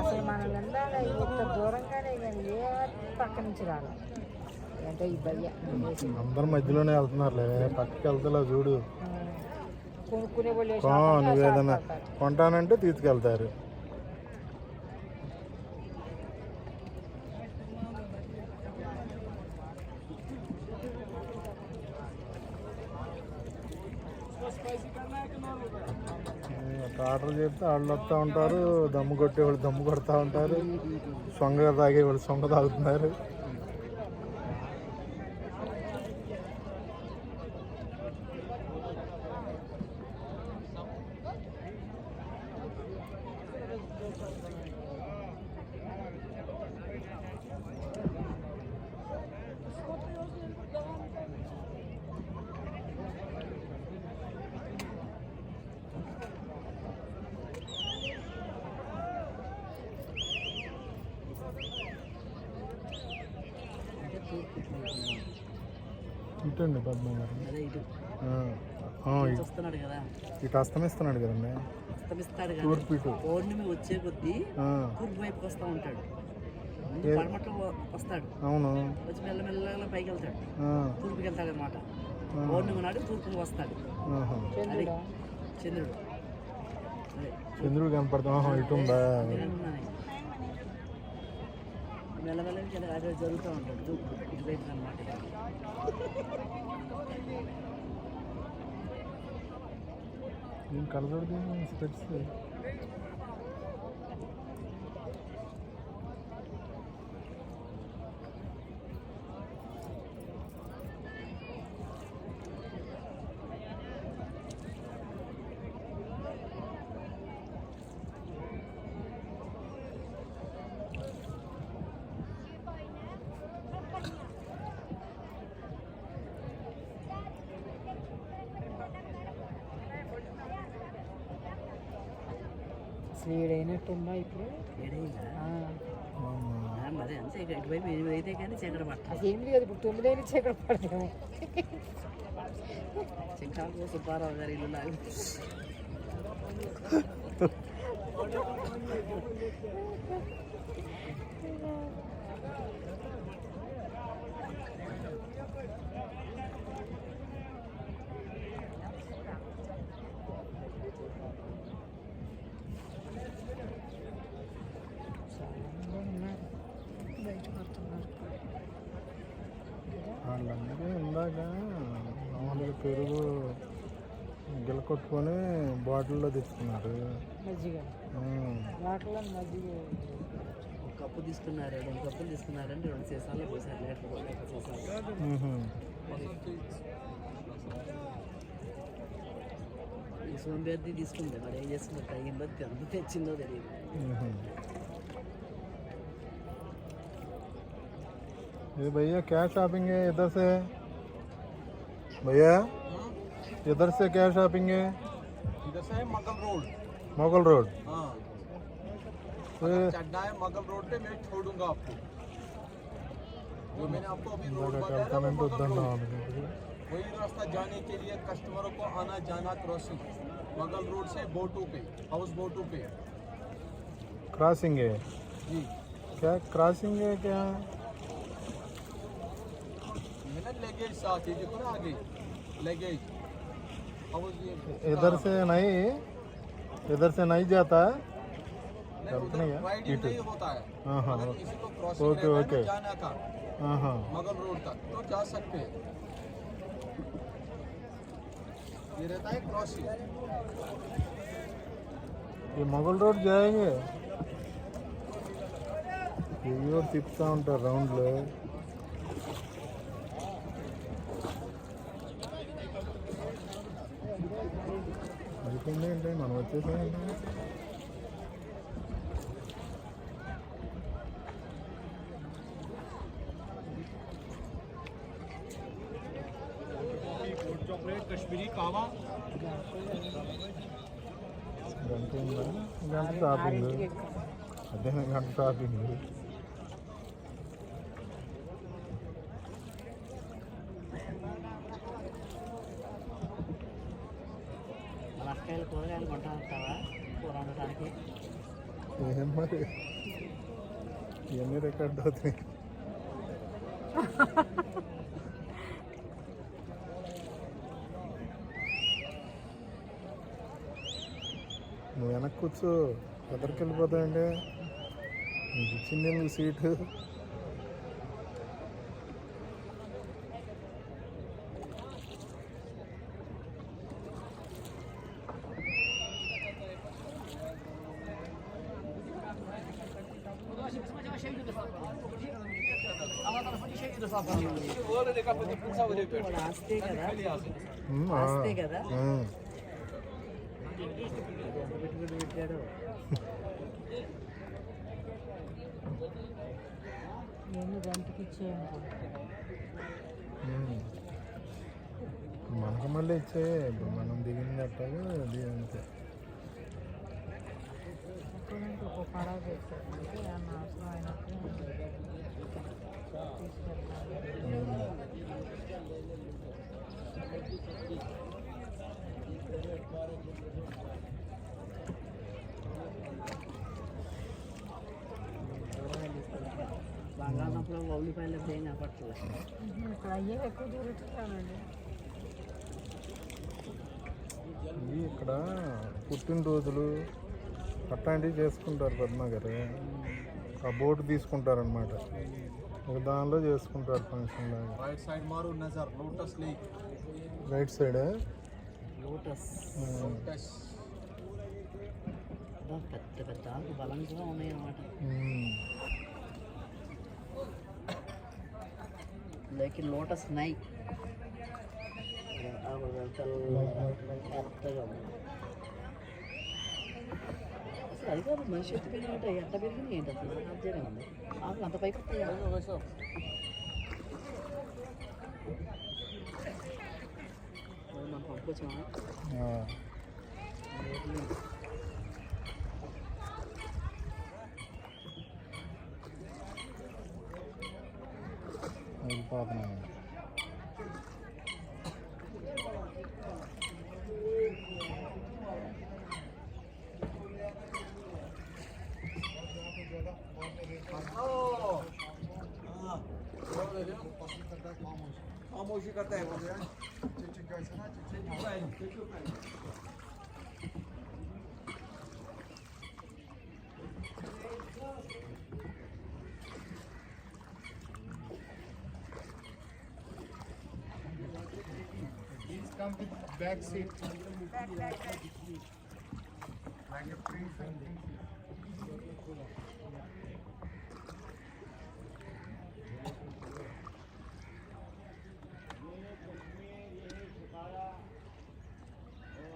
అసలు మనం వెళ్ళాలి ఇంత దూరంగానే కానీ ఏ పక్క నుంచి రాలి అంటే ఈ భయ్య అందరు మధ్యలోనే వెళ్తున్నారులే, పక్కకి వెళ్తా చూడు. కొనుక్కునే వాళ్ళు నువ్వు ఏదైనా కొంటానంటే తీసుకెళ్తారు. ఆర్డర్ చేస్తే వాళ్ళు వస్తూ ఉంటారు, దమ్ము కొట్టేవాళ్ళు దమ్ము కొడతా ఉంటారు, సొంగ తాగేవాళ్ళు సొంగ తాగుతున్నారు. ఇటండి పద్మగారు ఇటు అస్తమిస్తున్నాడు కదండి, తూర్పు ఇటు పౌర్ణమి వచ్చే కొద్దీ తూర్పు వైపుకి వస్తూ ఉంటాడు, పడమట్లో వస్తాడు. అవును, వచ్చి మెల్లమెల్లగా పైకి వెళ్తాడు, తూర్పుకి వెళ్తాడు అనమాట. పౌర్ణమి నాడు తూర్పుకి వస్తాడు. చంద్రుడు చంద్రుడు కనపడతా ఇటు ఉందా, మెల్లమెల్లగా అదే జరుగుతూ ఉంటాడు తూర్పు ఇటువైపు అనమాట. ఏం కలగడదు స్పెట్స్. స్వీడైనట్టుందా ఇప్పుడు? అదే అంతే, ఇటువైపు 8 అయితే కానీ చీకటి పట్టాలి. ఏం లేదు, ఇప్పుడు 9 అయినా చీకటి పడలేము. చింకాకు సుబ్బారావు గారి ఇల్లు లాగా వాళ్ళందరూ ఇందాక మామూలుగా పెరుగు గిల కొట్టుకొని బాటిల్లో తెచ్చుకున్నారు. మజ్జిగ బాటిల్లో మజ్జిగ ఒక కప్పు తీసుకున్నారు, 2 కప్పులు తీసుకున్నారంటే 2 సీసాలు పోసారు, లీటర్ సీసాలు. ఈ సోంబేర్ది తీసుకుంది, మరి ఏం చేస్తుందో తగ్గిందో ఎంత తెచ్చిందో తెలియదు. ये भैया क्या शॉपिंग है इधर से? भैया इधर से क्या शॉपिंग है? इधर से है मगल रोड। मोगल रोड? हाँ, चढ़ना है मगल रोड पे, मैं छोड़ूंगा आपको। जो मैंने आपको अभी रोड बताया ना, मगल रोड, वही रास्ता जाने के लिए कस्टमरों को आना जाना क्रॉसिंग मगल रोड से बोटू पे, हाउस बोटू पे क्रॉसिंग है जी। क्या क्रॉसिंग है क्या? लगेज साथ ही देखो ना, आगे लगेज। इधर से नहीं जाता है, नहीं होता है। अगर किसी को क्रॉसिंग ओके ओके जाना का मगल रोड तक तो जा सकते हैं। ये रहता है क्रॉसिंग, ये मोगल रोड जाएंगे, ये और तिप्ता ఉంటారు రౌండ్ లో. అయిపోయింది మనం వచ్చేసామండి. कश्मीरी कावा గంట ఉందా? గంట షాపింగ్, అదే గంట షాపింగ్. కూరగాయలు కొంటా ఉంటావా? కూర వండటానికి. ఏం మరి ఇవన్నీ రికార్డ్ అవుతాయి. నువ్వు వెనక్కి కూర్చో, ఎదరికి వెళ్ళిపోతావండి. నీకు ఇచ్చింది ఎందుకు సీటు? వాడు ఆస్తే కదా, ఆస్తే కదా. ఎంత పెట్టుబడి పెట్టాడు. నేను రెంట్కి ఇచ్చేయనుకుంటా. మనకు మళ్ళీ ఇచ్చే, ఇప్పుడు మనం దిగింది అట్టాగా అది అంతే. ఒక్కొక్కరికి ఒక్కొక్క పడవ చేస్తారు. అంటే ఏమన్నా అవసరం అయినప్పుడు తీసుకెళ్తాను. బంగాళదుంపలో ఉల్లిపాయలు ఏం కనపడలేదు. ఇక్కడ అయ్యే ఎక్కువ దొరుకుతున్నానండి. ఇవి ఇక్కడ పుట్టినరోజులు అట్లాంటివి చేసుకుంటారు పద్మ గారు. ఆ బోటు తీసుకుంటారనమాట, ఒక దానిలో చేసుకుంటారు ఫంక్షన్ లాగా. राइट साइड मारो नजर lotus lake right side lotus lotus పెద్ద పెద్ద ఆకు బలంగా ఉన్నాయి అన్నమాట. లైక్ లోటస్ నై పెద్దగా ఉంది. అసలు అది కాదు, మనిషి ఎత్తు పెరిగినట్టు ఎట్ట పెరిగింది ఏంటి అసలు? ఆశ్చర్యం ఉంది. ఆకులు అంత పైకి వస్తాయా? वैसा మనం పంపుకొచ్చామా? వెళ్ళిపోతున్నాను. खामोशी करता है वो यार Please come with back seat. Like a prince and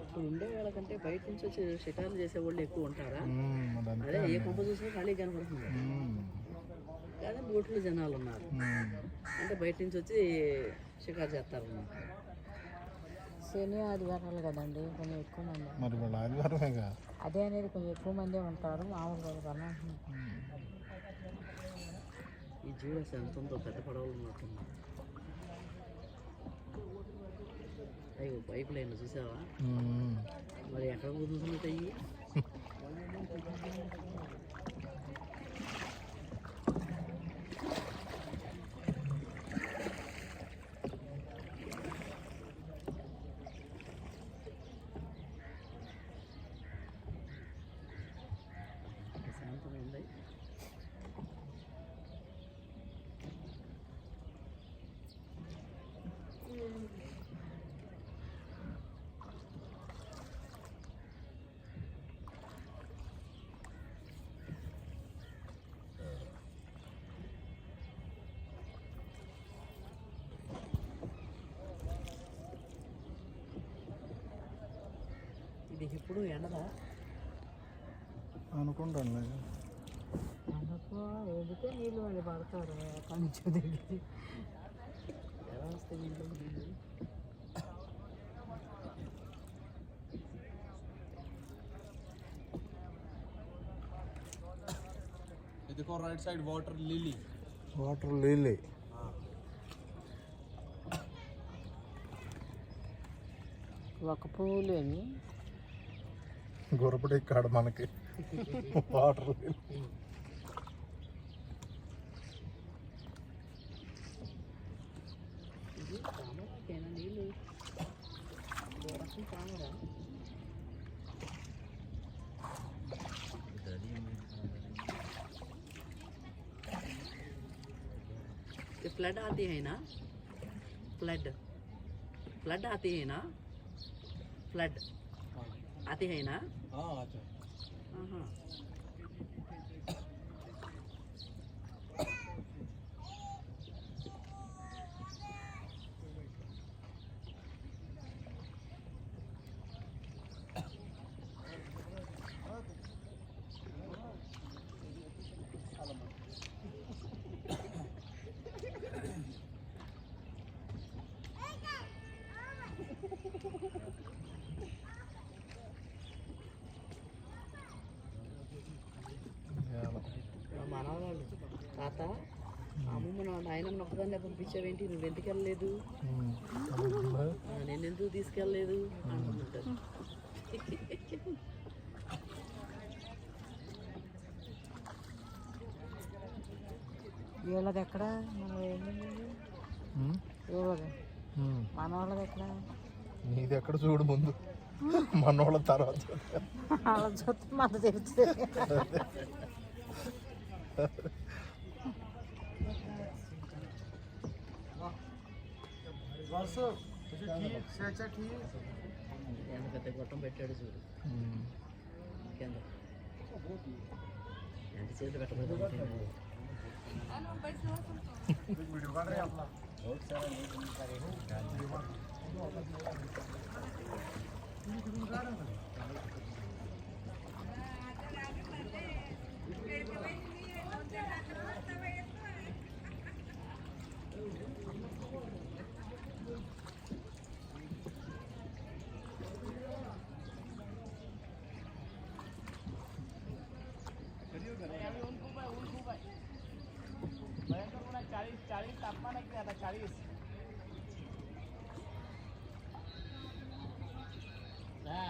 ఇప్పుడు ఉండే వాళ్ళకంటే బయట నుంచి వచ్చి షికార్లు చేసేవాళ్ళు ఎక్కువ ఉంటారా? అదే ఏ కొంప చూసినా ఖాళీ కనపడుతుంది. కానీ బోట్లు జనాలు ఉన్నారు, అంటే బయట నుంచి వచ్చి షికారు చేస్తారు అన్నమాట. శని ఆదివారాలు కదండి, కొంచెం ఎక్కువ మంది. మరి వాళ్ళు ఆదివారమేగా. అదే అనేది కొంచెం ఎక్కువ మందే ఉంటారు మామూలుగా కన్నా. ఈ జీవస్ ఎంత ఉందో, పెద్ద పడవలు ఉన్నట్టుంది. అయ్యో పైప్ లైన్ చూసావా? మరి ఎక్కడ కుదురుతున్నట్టు అయ్యి. ప్రశాంతంగా ఉంది. ఇది ఇప్పుడు ఎండదా? అనుకుంటాను. అందుకు ఎందుకే నీళ్ళు వాళ్ళు పడతారు అక్కడి నుంచి దిగి. ఎలా వస్తాయి నీళ్ళు? ये देखो right side water lily water lily. ఒక పువ్వులేని గురపడి కాడ మనకి వాటర్ ఇది తామరకేనా నీళ్ళు రసం తామరా ये फ्लड आती है ना फ्लड फ्लड आती है ना फ्लड आती है ना हाँ अच्छा हाँ మనవాళ్ళు తాత అమ్మమ్మ నాయనమ్మ ఒక్కదాన్నే పంపించావేంటి నువ్వు ఎందుకు వెళ్ళలేదు నేను ఎందుకు తీసుకెళ్ళలేదు అంటుంటారు వీళ్ళది ఎక్కడ వీళ్ళది మన వాళ్ళది ఎక్కడ నీది ఎక్కడ చూడు ముందు మనోళ్ళ తర్వాత వాళ్ళ చూస్తే మన తెలుస్తుంది పెద్ద గొట్టం పెట్టాడు చూడు కింద ఎంత చేతులు పెట్టబోతుంది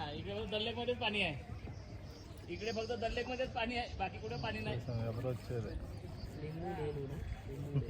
इकडे फक्त दल्लेकमध्येच पाणी आहे इकडे फक्त दल्लेकमध्येच पाणी आहे बाकी कुठे पाणी नाही ఎవరు వచ్చేది लिंबू